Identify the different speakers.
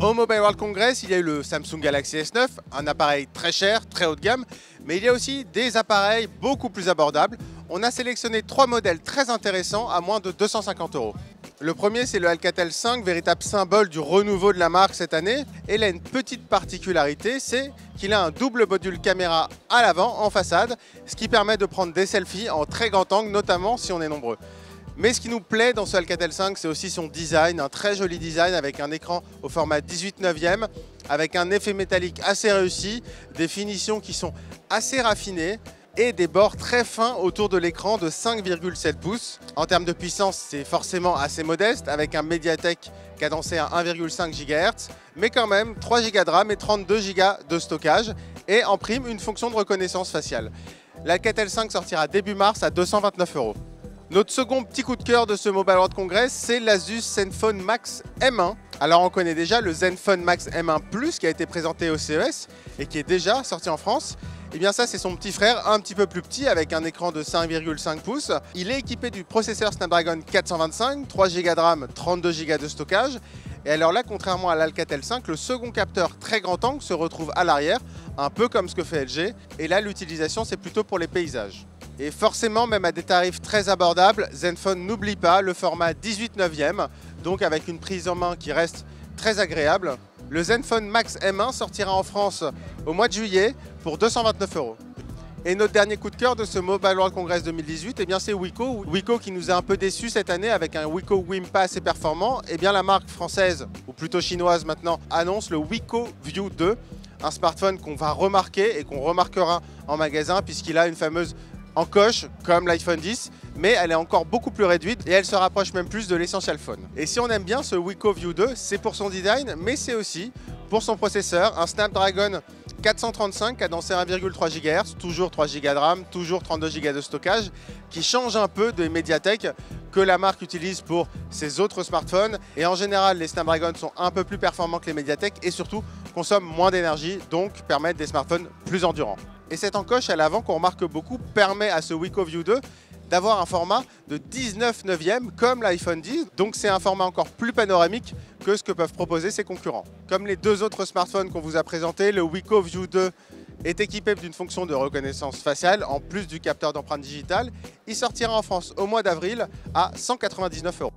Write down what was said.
Speaker 1: Au Mobile World Congress, il y a eu le Samsung Galaxy S9, un appareil très cher, très haut de gamme, mais il y a aussi des appareils beaucoup plus abordables. On a sélectionné 3 modèles très intéressants à moins de 250 €. Le premier, c'est le Alcatel 5, véritable symbole du renouveau de la marque cette année. Et il a une petite particularité, c'est qu'il a un double module caméra à l'avant, en façade, ce qui permet de prendre des selfies en très grand angle, notamment si on est nombreux. Mais ce qui nous plaît dans ce Alcatel 5, c'est aussi son design, un très joli design avec un écran au format 18/9, avec un effet métallique assez réussi, des finitions qui sont assez raffinées et des bords très fins autour de l'écran de 5,7 pouces. En termes de puissance, c'est forcément assez modeste, avec un Mediatek cadencé à 1,5 GHz, mais quand même 3 Go de RAM et 32 Go de stockage, et en prime, une fonction de reconnaissance faciale. L'Alcatel 5 sortira début mars à 229 €. Notre second petit coup de cœur de ce Mobile World Congress, c'est l'Asus Zenfone Max M1. Alors on connaît déjà le Zenfone Max M1 Plus qui a été présenté au CES et qui est déjà sorti en France. Et bien ça, c'est son petit frère un petit peu plus petit avec un écran de 5,5 pouces. Il est équipé du processeur Snapdragon 425, 3 Go de RAM, 32 Go de stockage. Et alors là, contrairement à l'Alcatel 5, le second capteur très grand angle se retrouve à l'arrière, un peu comme ce que fait LG. Et là, l'utilisation, c'est plutôt pour les paysages. Et forcément, même à des tarifs très abordables, Zenfone n'oublie pas le format 18/9, donc avec une prise en main qui reste très agréable. Le Zenfone Max M1 sortira en France au mois de juillet pour 229 €. Et notre dernier coup de cœur de ce Mobile World Congress 2018, eh bien c'est Wiko. Wiko qui nous a un peu déçus cette année avec un Wiko Wimpa assez performant. Eh bien la marque française, ou plutôt chinoise maintenant, annonce le Wiko View 2, un smartphone qu'on va remarquer et qu'on remarquera en magasin puisqu'il a une fameuse encoche comme l'iPhone 10, mais elle est encore beaucoup plus réduite et elle se rapproche même plus de l'Essential Phone. Et si on aime bien ce Wiko View 2, c'est pour son design, mais c'est aussi pour son processeur, un Snapdragon 435 cadencé 1,3 GHz, toujours 3 Go de RAM, toujours 32 Go de stockage, qui change un peu des Mediatek que la marque utilise pour ses autres smartphones. Et en général, les Snapdragon sont un peu plus performants que les Mediatek et surtout consomment moins d'énergie, donc permettent des smartphones plus endurants. Et cette encoche à l'avant qu'on remarque beaucoup permet à ce Wiko View 2 d'avoir un format de 19/9 comme l'iPhone 10. Donc c'est un format encore plus panoramique que ce que peuvent proposer ses concurrents. Comme les deux autres smartphones qu'on vous a présentés, le Wiko View 2 est équipé d'une fonction de reconnaissance faciale en plus du capteur d'empreinte digitale. Il sortira en France au mois d'avril à 199 €.